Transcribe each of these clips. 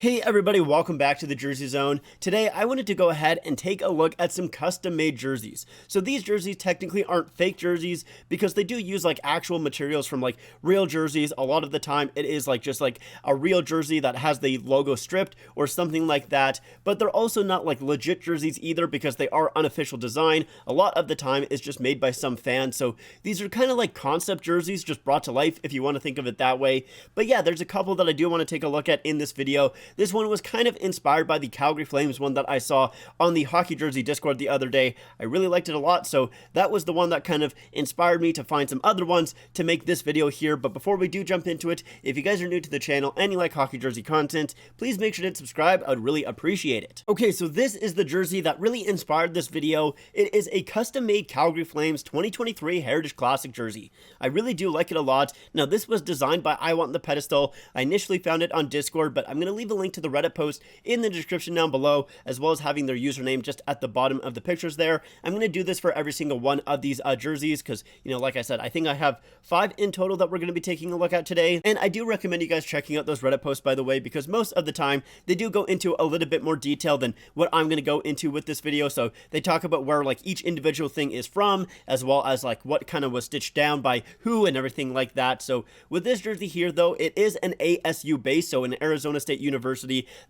Hey everybody, welcome back to the Jersey Zone. Today I wanted to go ahead and take a look at some custom made jerseys. So these jerseys technically aren't fake jerseys because they do use like actual materials from like real jerseys. A lot of the time it is like just like a real jersey that has the logo stripped or something like that. But they're also not like legit jerseys either because they are unofficial design. A lot of the time it's just made by some fans. So these are kind of like concept jerseys just brought to life if you want to think of it that way. But yeah, there's a couple that I do want to take a look at in this video. This one was kind of inspired by the Calgary Flames one that I saw on the Hockey Jersey Discord the other day. I really liked it a lot, so that was the one that kind of inspired me to find some other ones to make this video here. But before we do jump into it, if you guys are new to the channel and you like Hockey Jersey content, please make sure to subscribe. I would really appreciate it. Okay, so this is the jersey that really inspired this video. It is a custom-made Calgary Flames 2023 Heritage Classic jersey. I really do like it a lot. Now, this was designed by I Want the Pedestal. I initially found it on Discord, but I'm going to leave a link to the Reddit post in the description down below, as well as having their username just at the bottom of the pictures there. I'm going to do this for every single one of these jerseys because, you know, like I said, I think I have 5 in total that we're going to be taking a look at today. And I do recommend you guys checking out those Reddit posts, by the way, because most of the time they do go into a little bit more detail than what I'm going to go into with this video. So they talk about where like each individual thing is from, as well as like what kind of was stitched down by who and everything like that. So with this jersey here, though, it is an ASU base, so an Arizona State University.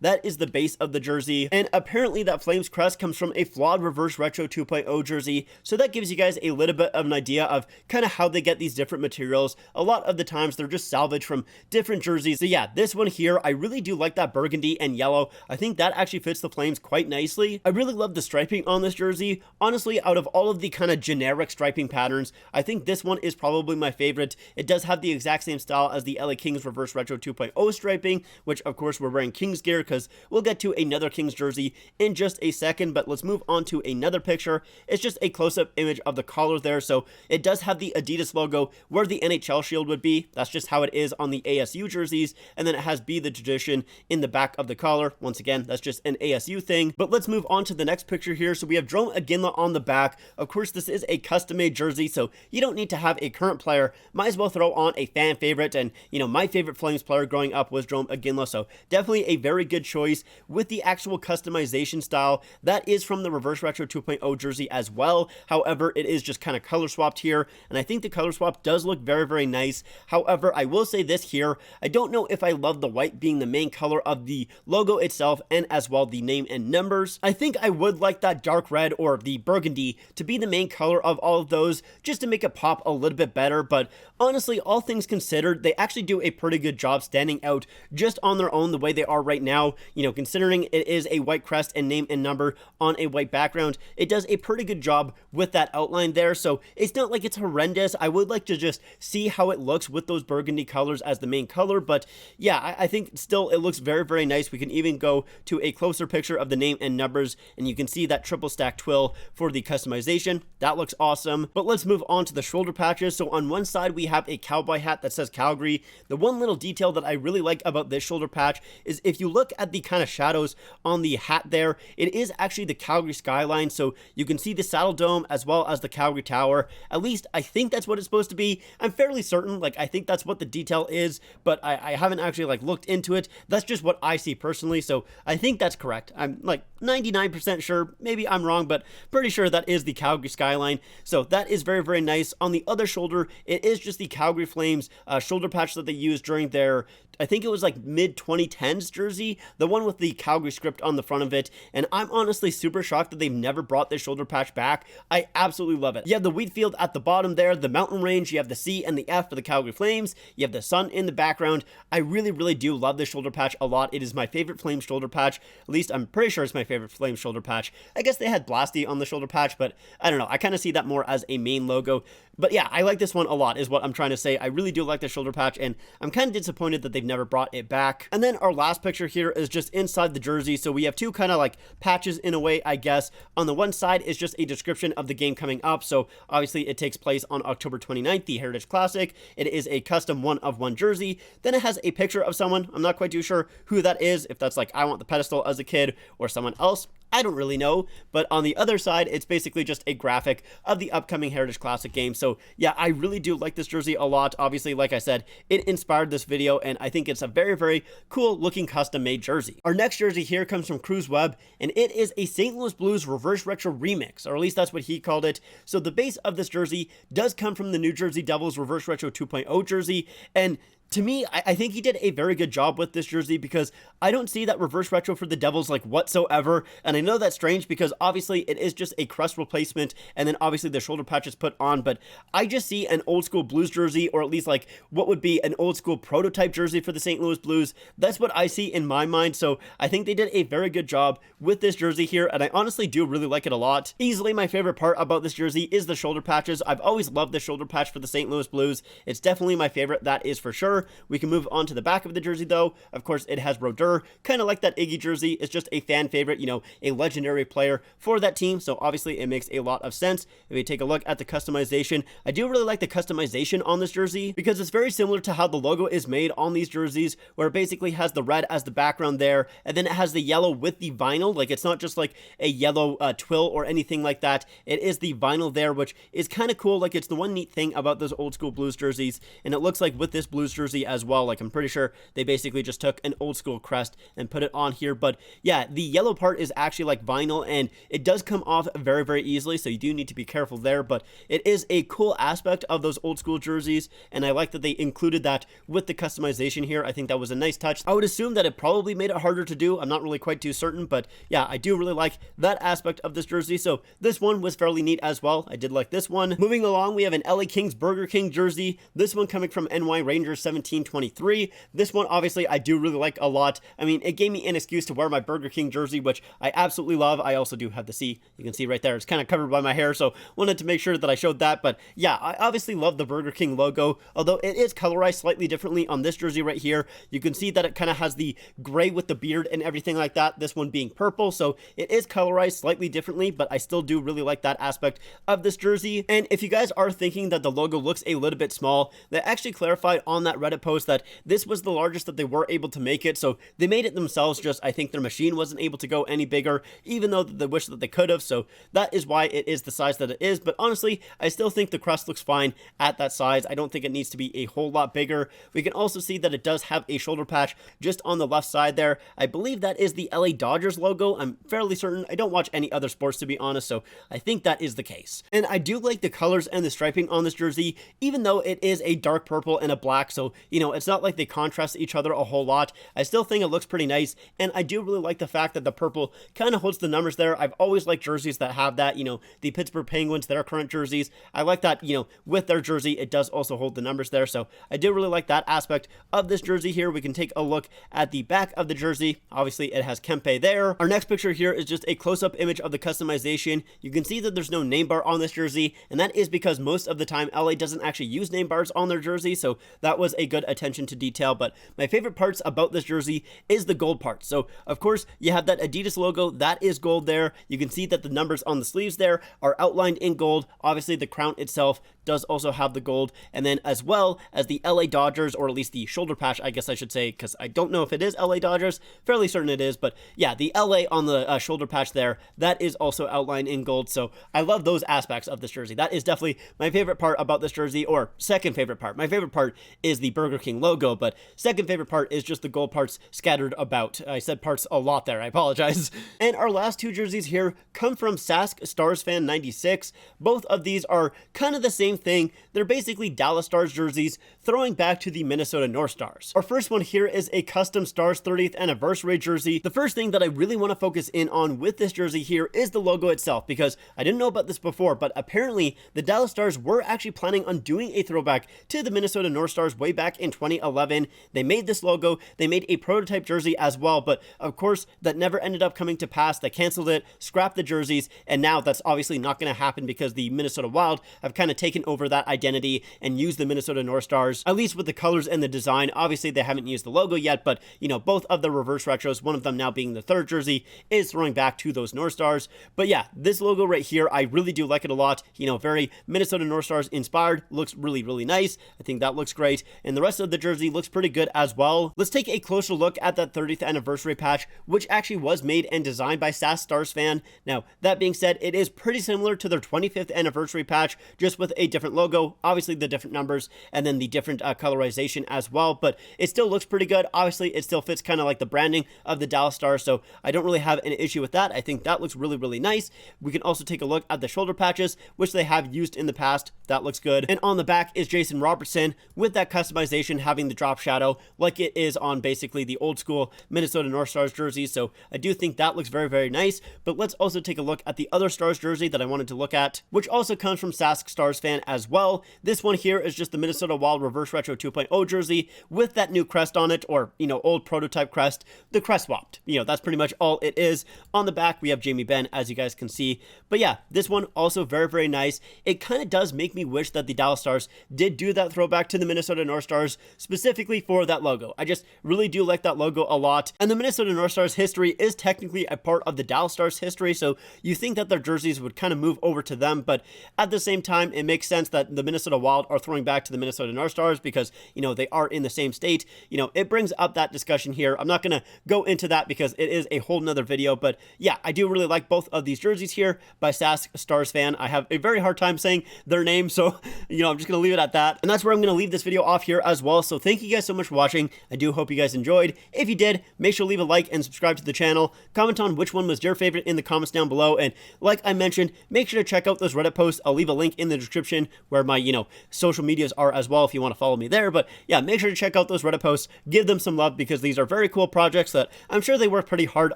That is the base of the jersey, and apparently that Flames crest comes from a flawed reverse retro 2.0 jersey, so that gives you guys a little bit of an idea of kind of how they get these different materials. A lot of the times they're just salvaged from different jerseys. So yeah, this one here, I really do like that burgundy and yellow. I think that actually fits the Flames quite nicely. I really love the striping on this jersey. Honestly, out of all of the kind of generic striping patterns, I think this one is probably my favorite. It does have the exact same style as the LA Kings reverse retro 2.0 striping, which of course we're wearing Kings gear because we'll get to another Kings jersey in just a second. But let's move on to another picture. It's just a close-up image of the collar there, so it does have the Adidas logo where the NHL shield would be. That's just how it is on the ASU jerseys, and then it has Be the Tradition in the back of the collar. Once again, that's just an ASU thing. But let's move on to the next picture here. So we have Jarome Iginla on the back. Of course, this is a custom-made jersey, so you don't need to have a current player. Might as well throw on a fan favorite, and you know, my favorite Flames player growing up was Jarome Iginla, so definitely a very good choice. With the actual customization style, that is from the reverse retro 2.0 jersey as well. However, it is just kind of color swapped here, and I think the color swap does look very, very nice. However, I will say this here, I don't know if I love the white being the main color of the logo itself and as well the name and numbers. I think I would like that dark red or the burgundy to be the main color of all of those just to make it pop a little bit better. But honestly, all things considered, they actually do a pretty good job standing out just on their own the way they are right now. You know, considering it is a white crest and name and number on a white background, it does a pretty good job with that outline there. So it's not like it's horrendous. I would like to just see how it looks with those burgundy colors as the main color. But yeah, I think still it looks very, very nice. We can even go to a closer picture of the name and numbers, and you can see that triple stack twill for the customization. That looks awesome. But let's move on to the shoulder patches. So on one side, we have a cowboy hat that says Calgary. The one little detail that I really like about this shoulder patch is if you look at the kind of shadows on the hat there, it is actually the Calgary skyline, so you can see the Saddle Dome as well as the Calgary Tower. At least I think that's what it's supposed to be. I'm fairly certain, like I think that's what the detail is, but I haven't actually like looked into it. That's just what I see personally, so I think that's correct. I'm like 99% sure, maybe I'm wrong, but pretty sure that is the Calgary skyline. So that is very, very nice. On the other shoulder, it is just the Calgary Flames shoulder patch that they used during their, I think it was like mid 2010s jersey, the one with the Calgary script on the front of it. And I'm honestly super shocked that they've never brought this shoulder patch back. I absolutely love it. You have the wheat field at the bottom there, the mountain range, you have the C and the F for the Calgary Flames, you have the sun in the background. I really, really do love this shoulder patch a lot. It is my favorite Flames shoulder patch. At least I'm pretty sure it's my favorite Flames shoulder patch. I guess they had Blasty on the shoulder patch, but I don't know. I kind of see that more as a main logo. But yeah, I like this one a lot is what I'm trying to say. I really do like the shoulder patch, and I'm kind of disappointed that they've never brought it back. And then our last picture here is just inside the jersey. So we have two kind of like patches in a way, I guess. On the one side is just a description of the game coming up. So obviously it takes place on October 29th, the Heritage Classic. It is a custom 1-of-1 jersey. Then it has a picture of someone. I'm not quite too sure who that is, if that's like I Want the Pedestal as a kid or someone else. I don't really know. But on the other side, it's basically just a graphic of the upcoming Heritage Classic game. So yeah, I really do like this jersey a lot. Obviously, like I said, it inspired this video, and I think it's a very, very cool looking custom made jersey. Our next jersey here comes from Cruz Webb, and it is a St. Louis Blues reverse retro remix, or at least that's what he called it. So the base of this jersey does come from the New Jersey Devils reverse retro 2.0 jersey, and to me, I think he did a very good job with this jersey, because I don't see that reverse retro for the Devils like whatsoever. And I know that's strange because obviously it is just a crust replacement, and then obviously the shoulder patch is put on, but I just see an old school Blues jersey, or at least like what would be an old school prototype jersey for the St. Louis Blues. That's what I see in my mind. So I think they did a very good job with this jersey here, and I honestly do really like it a lot. Easily my favorite part about this jersey is the shoulder patches. I've always loved the shoulder patch for the St. Louis Blues. It's definitely my favorite, that is for sure. We can move on to the back of the jersey though. Of course, it has Brodeur, kind of like that Iggy jersey. It's just a fan favorite, you know, a legendary player for that team. So obviously it makes a lot of sense. If we take a look at the customization, I do really like the customization on this jersey, because it's very similar to how the logo is made on these jerseys, where it basically has the red as the background there, and then it has the yellow with the vinyl. Like, it's not just like a yellow twill or anything like that. It is the vinyl there, which is kind of cool. Like, it's the one neat thing about those old school Blues jerseys, and it looks like with this Blues jersey as well, like, I'm pretty sure they basically just took an old school crest and put it on here. But yeah, the yellow part is actually like vinyl, and it does come off very, very easily, so you do need to be careful there. But it is a cool aspect of those old school jerseys, and I like that they included that with the customization here. I think that was a nice touch. I would assume that it probably made it harder to do. I'm not really quite too certain, but yeah, I do really like that aspect of this jersey. So this one was fairly neat as well. I did like this one. Moving along, we have an LA Kings Burger King jersey. This one coming from NY Rangers 1723. This one, obviously, I do really like a lot. I mean, it gave me an excuse to wear my Burger King jersey, which I absolutely love. I also do have the C. You can see right there. It's kind of covered by my hair, so wanted to make sure that I showed that. But yeah, I obviously love the Burger King logo, although it is colorized slightly differently on this jersey right here. You can see that it kind of has the gray with the beard and everything like that, this one being purple, so it is colorized slightly differently, but I still do really like that aspect of this jersey. And if you guys are thinking that the logo looks a little bit small, they actually clarified on that Reddit post that this was the largest that they were able to make it, so they made it themselves. Just I think their machine wasn't able to go any bigger, even though they wish that they could have, so that is why it is the size that it is. But honestly, I still think the crust looks fine at that size. I don't think it needs to be a whole lot bigger. We can also see that it does have a shoulder patch just on the left side there. I believe that is the LA Dodgers logo. I'm fairly certain. I don't watch any other sports, to be honest, so I think that is the case. And I do like the colors and the striping on this jersey, even though it is a dark purple and a black, so you know, it's not like they contrast each other a whole lot. I still think it looks pretty nice, and I do really like the fact that the purple kind of holds the numbers there. I've always liked jerseys that have that, you know, the Pittsburgh Penguins, their current jerseys, I like that, you know, with their jersey, it does also hold the numbers there, so I do really like that aspect of this jersey here. We can take a look at the back of the jersey. Obviously, it has Kempe there. Our next picture here is just a close-up image of the customization. You can see that there's no name bar on this jersey, and that is because most of the time LA doesn't actually use name bars on their jersey, so that was a good attention to detail. But my favorite parts about this jersey is the gold part. So of course you have that Adidas logo, that is gold there. You can see that the numbers on the sleeves there are outlined in gold. Obviously the crown itself does also have the gold, and then as well as the LA Dodgers, or at least the shoulder patch, I guess I should say, because I don't know if it is LA Dodgers, fairly certain it is, but yeah, the LA on the shoulder patch there, that is also outlined in gold. So I love those aspects of this jersey. That is definitely my favorite part about this jersey, or second favorite part. My favorite part is the Burger King logo, but second favorite part is just the gold parts scattered about. I said parts a lot there, I apologize. And our last two jerseys here come from Sask Stars Fan 96. Both of these are kind of the same thing. They're basically Dallas Stars jerseys throwing back to the Minnesota North Stars. Our first one here is a custom Stars 30th anniversary jersey. The first thing that I really want to focus in on with this jersey here is the logo itself, because I didn't know about this before, but apparently the Dallas Stars were actually planning on doing a throwback to the Minnesota North Stars way back in 2011. They made this logo, they made a prototype jersey as well, but of course that never ended up coming to pass. They canceled it, scrapped the jerseys, and now that's obviously not going to happen because the Minnesota Wild have kind of taken over that identity and used the Minnesota North Stars, at least with the colors and the design. Obviously they haven't used the logo yet, but you know, both of the reverse retros, one of them now being the third jersey, is throwing back to those North Stars. But yeah, this logo right here, I really do like it a lot. You know, very Minnesota North Stars inspired, looks really, really nice. I think that looks great. and the rest of the jersey looks pretty good as well. Let's take a closer look at that 30th anniversary patch, which actually was made and designed by SAS Stars Fan. Now, that being said, it is pretty similar to their 25th anniversary patch, just with a different logo, obviously the different numbers, and then the different colorization as well, but it still looks pretty good. Obviously, it still fits kind of like the branding of the Dallas Stars, so I don't really have an issue with that. I think that looks really, really nice. We can also take a look at the shoulder patches, which they have used in the past. That looks good. And on the back is Jason Robertson with that customization having the drop shadow like it is on basically the old school Minnesota North Stars jersey, so I do think that looks very, very nice. But let's also take a look at the other Stars jersey that I wanted to look at, which also comes from SAS Stars Fan as well. This one here is just the Minnesota Wild Reverse Retro 2.0 jersey with that new crest on it, or, you know, old prototype crest, the crest swapped. You know, that's pretty much all it is. On the back, we have Jamie Benn, as you guys can see. But yeah, this one also very, very nice. It kind of does make me wish that the Dallas Stars did do that throwback to the Minnesota North Stars, specifically for that logo. I just really do like that logo a lot. And the Minnesota North Stars history is technically a part of the Dallas Stars history, so you think that their jerseys would kind of move over to them, but at the same time, it makes sense that the Minnesota Wild are throwing back to the Minnesota North Stars because, you know, they are in the same state. You know, it brings up that discussion here. I'm not going to go into that because it is a whole nother video, but yeah, I do really like both of these jerseys here by SAS Stars Fan. I have a very hard time saying their name, so, you know, I'm just going to leave it at that. And that's where I'm going to leave this video off here as well. So thank you guys so much for watching. I do hope you guys enjoyed. If you did, make sure to leave a like and subscribe to the channel. Comment on which one was your favorite in the comments down below. And like I mentioned, make sure to check out those Reddit posts. I'll leave a link in the description where my, you know, social medias are as well if you want to follow me there. But yeah, make sure to check out those Reddit posts. Give them some love because these are very cool projects that I'm sure they work pretty hard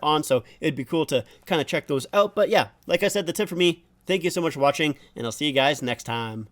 on. So it'd be cool to kind of check those out. But yeah, like I said, that's it for me. Thank you so much for watching, and I'll see you guys next time.